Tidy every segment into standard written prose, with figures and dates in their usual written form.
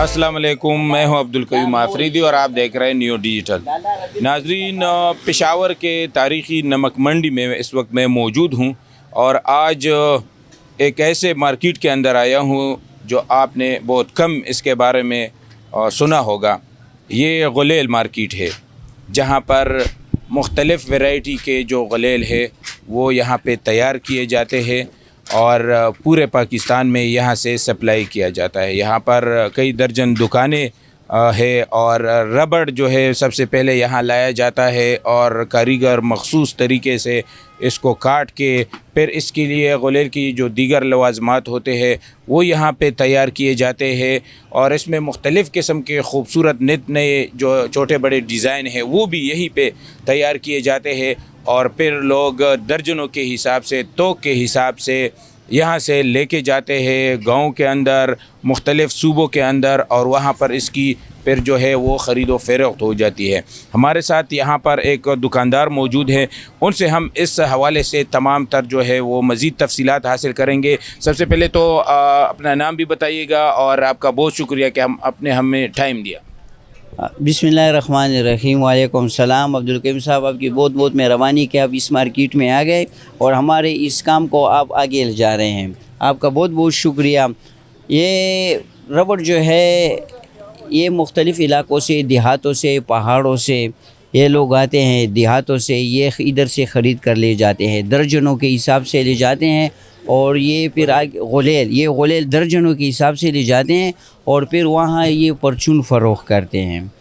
अस्सलाम वालेकुम, मैं हूं अब्दुल कयूम आफरीदी और आप देख रहे हैं न्यू डिजिटल। नाजरीन, पेशावर के तारीख़ी नमक मंडी में इस वक्त मैं मौजूद हूं और आज एक ऐसे मार्केट के अंदर आया हूं जो आपने बहुत कम इसके बारे में सुना होगा। ये गुलेल मार्केट है जहां पर मुख्तलिफ़ वैरायटी के जो गुलेल है वो यहाँ पे तैयार किए जाते हैं और पूरे पाकिस्तान में यहाँ से सप्लाई किया जाता है। यहाँ पर कई दर्जन दुकानें है और रबड़ जो है सबसे पहले यहाँ लाया जाता है और कारीगर मखसूस तरीके से इसको काट के फिर इसके लिए गुलेल की जो दीगर लवाज़मात होते हैं वो यहाँ पे तैयार किए जाते हैं और इसमें मुख्तलिफ़ किस्म के ख़ूबसूरत नित नए जो छोटे बड़े डिज़ाइन हैं वो भी यहीं पे तैयार किए जाते हैं और फिर लोग दर्जनों के हिसाब से, तोक के हिसाब से यहाँ से लेके जाते हैं गाँव के अंदर, मुख्तलिफ़ सूबों के अंदर और वहाँ पर इसकी फिर जो है वो ख़रीद व फ़रोख्त हो जाती है। हमारे साथ यहाँ पर एक दुकानदार मौजूद है, उनसे हम इस हवाले से तमाम तर जो है वो मज़ीद तफ़सीलात हासिल करेंगे। सबसे पहले तो अपना नाम भी बताइएगा और आपका बहुत शुक्रिया कि हमें टाइम दिया। बिस्मिल्लाहिर्रहमानिर्रहीम। वालेकुम सलाम। अब्दुल करीम साहब, आपकी बहुत बहुत मेहरबानी कि आप इस मार्केट में आ गए और हमारे इस काम को आप आगे ले जा रहे हैं, आपका बहुत बहुत शुक्रिया। ये रबड़ जो है ये मुख्तलिफ़ इलाक़ों से, देहातों से, पहाड़ों से ये लोग आते हैं, देहातों से ये इधर से ख़रीद कर ले जाते हैं, दर्जनों के हिसाब से ले जाते हैं और ये फिर ये गुलेल दर्जनों के हिसाब से ले जाते हैं और फिर वहाँ ये परचून फ़रोख्त करते हैं।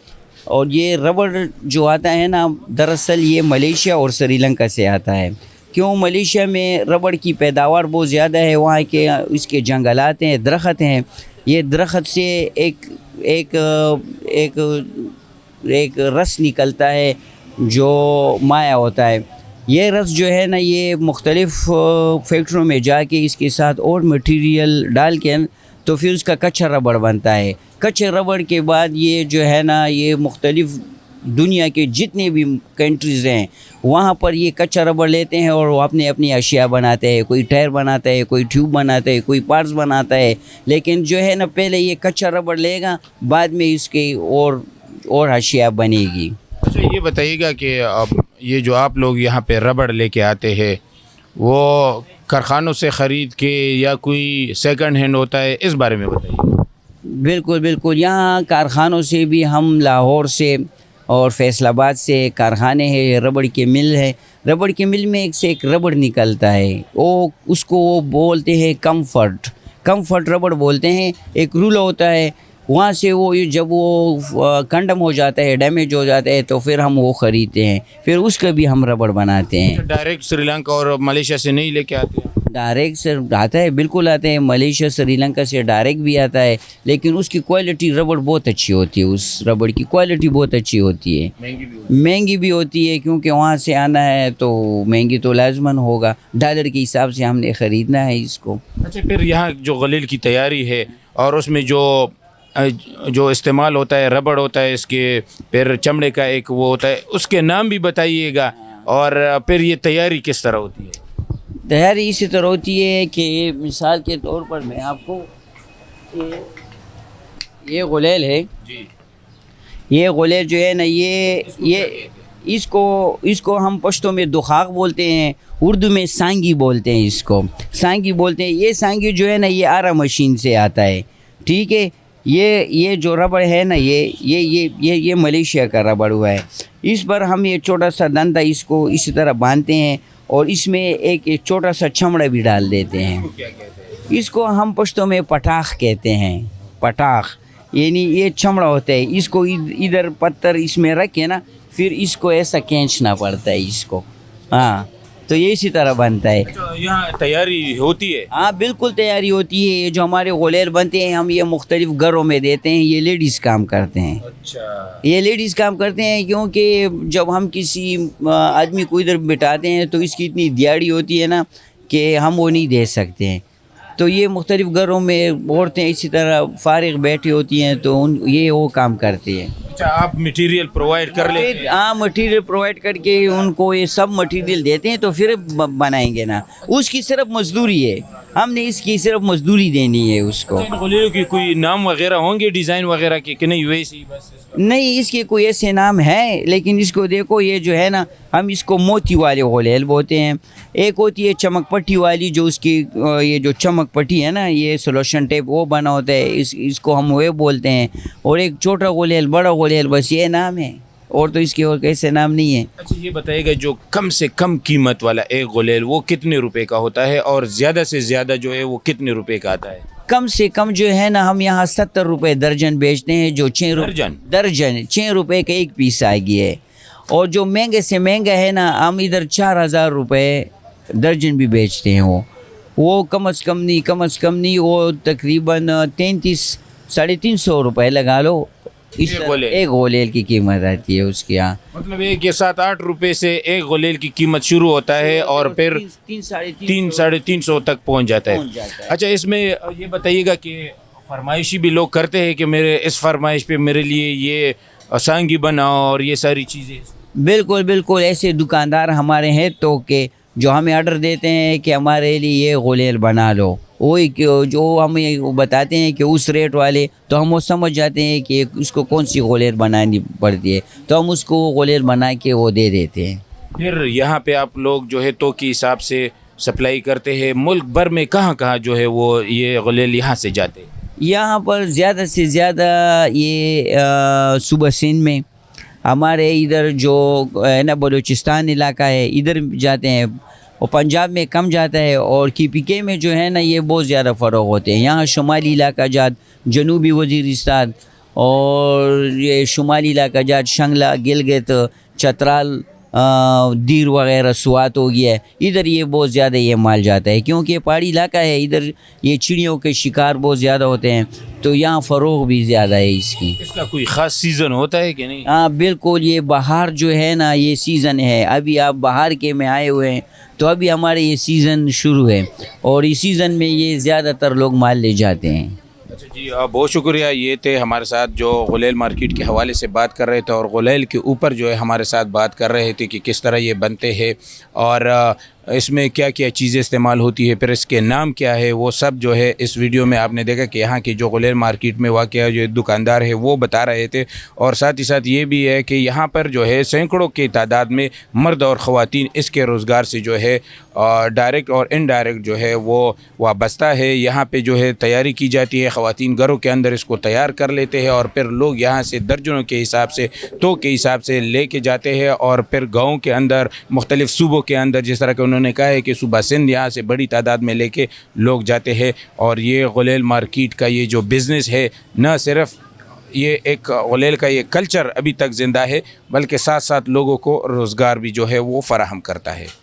और ये रबड़ जो आता है ना, दरअसल ये मलेशिया और श्रीलंका से आता है। क्यों? मलेशिया में रबड़ की पैदावार बहुत ज़्यादा है, वहाँ के इसके जंगलात हैं, दरख्त हैं, ये दरख्त से एक रस निकलता है जो माया होता है। ये रस जो है ना, ये मुख्तलिफ़ फैक्ट्रियों में जाके इसके साथ और मटेरियल डाल के तो फिर उसका कच्चा रबड़ बनता है। कच्चे रबड़ के बाद ये जो है ना, ये मुख्तलिफ़ दुनिया के जितने भी कंट्रीज़ हैं वहाँ पर ये कच्चा रबड़ लेते हैं और वो अपनी अशिया बनाते हैं। कोई टायर बनाता है, कोई ट्यूब बनाता है, कोई पार्ट्स बनाता है। लेकिन जो है ना, पहले ये कच्चा रबड़ लेगा, बाद में इसके और अशिया बनेगी। अच्छा, ये बताइएगा कि अब ये जो आप लोग यहाँ पे रबड़ लेके आते हैं वो कारखानों से ख़रीद के या कोई सेकंड हैंड होता है, इस बारे में बताइए। बिल्कुल बिल्कुल, यहाँ कारखानों से भी, हम लाहौर से और फैसलाबाद से कारखाने हैं, रबड़ के मिल है। रबड़ के मिल में एक से एक रबड़ निकलता है, उसको बोलते हैं कम्फर्ट रबड़ बोलते हैं। एक रूल होता है, वहाँ से वो जब वो कंडम हो जाता है, डैमेज हो जाता है, तो फिर हम वो ख़रीदते हैं, फिर उसका भी हम रबड़ बनाते हैं। डायरेक्ट श्रीलंका और मलेशिया से नहीं लेके आते हैं? डायरेक्ट से आता है, बिल्कुल आता है। मलेशिया श्रीलंका से डायरेक्ट भी आता है, लेकिन उसकी क्वालिटी रबड़ बहुत अच्छी होती है, उस रबड़ की क्वालिटी बहुत अच्छी होती है। महंगी भी होती है क्योंकि वहाँ से आना है तो महंगी तो लाजमन होगा, डॉलर के हिसाब से हमने ख़रीदना है इसको। अच्छा, फिर यहाँ जो गुलेल की तैयारी है और उसमें जो इस्तेमाल होता है, रबड़ होता है, इसके फिर चमड़े का एक वो होता है, उसके नाम भी बताइएगा और फिर ये तैयारी किस तरह होती है? तैयारी इसी तरह होती है कि मिसाल के तौर पर मैं आपको ये गुलेल है जी, ये गुलेल जो है ना, ये इसको हम पश्तो में दुखाक बोलते हैं, उर्दू में सांगी बोलते हैं, इसको सांगी बोलते हैं। ये सांगी जो है ना, ये आरा मशीन से आता है, ठीक है। ये जो रबड़ है ना, ये मलेशिया का रबड़ हुआ है। इस पर हम ये छोटा सा डंडा इसको इसी तरह बांधते हैं और इसमें एक छोटा सा चमड़ा भी डाल देते हैं। इसको हम पश्तो में पटाख कहते हैं। पटाख यानी ये चमड़ा होता है, इसको इधर पत्थर इसमें रख के ना, फिर इसको ऐसा खींचना पड़ता है इसको, हाँ, तो ये इसी तरह बनता है। अच्छा, यहाँ तैयारी होती है? हाँ, बिल्कुल तैयारी होती है। ये जो हमारे गुलेल बनते हैं, हम ये मुख्तलिफ़ घरों में देते हैं, ये लेडीज़ काम करते हैं। अच्छा, ये लेडीज़ काम करते हैं क्योंकि जब हम किसी आदमी को इधर बिठाते हैं तो इसकी इतनी दिहाड़ी होती है ना कि हम वो नहीं दे सकते हैं। तो ये मुख्तलिफ़ घरों में औरतें इसी तरह फारिग बैठी होती हैं तो ये वो काम करती हैं। अच्छा, आप मटेरियल प्रोवाइड कर लेते हैं? हाँ, मटेरियल प्रोवाइड करके उनको ये सब मटेरियल देते हैं तो फिर बनाएंगे ना, उसकी सिर्फ मजदूरी है। हमने इसकी सिर्फ मजदूरी देनी है उसको। इन गुलेलों की कोई नाम वगैरह होंगे, डिज़ाइन वगैरह के, कि नहीं वैसे ही बस इसका? नहीं, इसके कोई ऐसे नाम है, लेकिन इसको देखो, ये जो है ना, हम इसको मोती वाले गुलेल बोलते हैं। एक होती है चमक पट्टी वाली, जो उसकी ये जो चमक पट्टी है ना, ये सोल्यूशन टेप वो बना होता है, इसको हम वो बोलते हैं। और एक छोटा गुलेल, बड़ा गुलेल, बस ये नाम है, और तो इसके और कैसे नाम नहीं है। अच्छा ये बताइएगा, जो कम से कम कीमत वाला एक गुलेल वो कितने रुपए का होता है, और ज़्यादा से ज़्यादा जो है वो कितने रुपए का आता है? कम से कम जो है ना, हम यहाँ 70 रुपये दर्जन बेचते हैं, जो 6 दर्जन 6 रुपये का एक पीस आएगी है। और जो महंगे से महंगा है ना, हम इधर 4000 रुपये दर्जन भी बेचते हैं। वो कम अज़ कम नहीं वो तकरीबन 350 रुपये लगा लो, इस एक गोलेल की कीमत आती है उसकी। यहाँ मतलब एक या 7-8 रुपए से एक गुलेल की कीमत शुरू होता है और फिर 300-350 तक पहुंच जाता है। अच्छा इसमें ये बताइएगा कि फरमाइशी भी लोग करते हैं कि मेरे इस फरमाइश पे मेरे लिए ये सांगी बनाओ और ये सारी चीज़ें? बिल्कुल ऐसे दुकानदार हमारे हैं तो कि जो हमें ऑर्डर देते हैं कि हमारे लिए ये गुलेल बना लो, वही जो हमें बताते हैं कि उस रेट वाले, तो हम वो समझ जाते हैं कि उसको कौन सी गुलेल बनानी पड़ती है, तो हम उसको गुलेल बना के वो दे देते हैं। फिर यहाँ पे आप लोग जो है तो के हिसाब से सप्लाई करते हैं, मुल्क भर में कहाँ जो है वो ये गुलेल यहाँ से जाते हैं? यहाँ पर ज़्यादा से ज़्यादा ये सूबा सिंध में, हमारे इधर जो है ना बलूचिस्तान इलाका है, इधर जाते हैं, और पंजाब में कम जाता है, और KPK में जो है ना ये बहुत ज़्यादा फ़रोग होते हैं। यहाँ शुमाली इलाका जात, जनूबी वज़ीरिस्तान और ये शुमाली इलाका जात, शंगला, गिलगित, चतराल, दीर वगैरह, स्वात हो गया है, इधर ये बहुत ज़्यादा ये माल जाता है, क्योंकि ये पहाड़ी इलाका है, इधर ये चिड़ियों के शिकार बहुत ज़्यादा होते हैं, तो यहाँ फ़रोग भी ज़्यादा है इसकी। इसका कोई ख़ास सीज़न होता है कि नहीं? हाँ बिल्कुल, ये बहार जो है ना, ये सीज़न है। अभी आप बहार के में आए हुए हैं, तो अभी हमारे ये सीज़न शुरू है, और इस सीज़न में ये ज़्यादातर लोग माल ले जाते हैं। अच्छा जी, बहुत शुक्रिया। ये थे हमारे साथ जो गुलेल मार्केट के हवाले से बात कर रहे थे, और गुलेल के ऊपर जो है हमारे साथ बात कर रहे थे कि किस तरह ये बनते हैं और इसमें क्या क्या चीज़ें इस्तेमाल होती है, फिर इसके नाम क्या है, वो सब जो है इस वीडियो में आपने देखा कि यहाँ की जो गुलेल मार्केट में वाक़या जो दुकानदार है वो बता रहे थे। और साथ ही साथ ये भी है कि यहाँ पर जो है सैकड़ों की तादाद में मर्द और ख़वातीन इसके रोज़गार से जो है डायरेक्ट और इनडायरेक्ट जो है वो वाबस्ता है। यहाँ पे जो है तैयारी की जाती है, ख़वातीन घरों के अंदर इसको तैयार कर लेते हैं, और फिर लोग यहाँ से दर्जनों के हिसाब से, तो के हिसाब से ले के जाते हैं, और फिर गाँव के अंदर मुख्तलिफ़ सूबों के अंदर, जिस तरह के उन्होंने कहा है कि सूबा सिंध यहाँ से बड़ी तादाद में लेके लोग जाते हैं। और ये गुलेल मार्केट का ये जो बिज़नेस है, न सिर्फ ये एक गुलेल का ये कल्चर अभी तक ज़िंदा है, बल्कि साथ साथ लोगों को रोज़गार भी जो है वो फ़राहम करता है।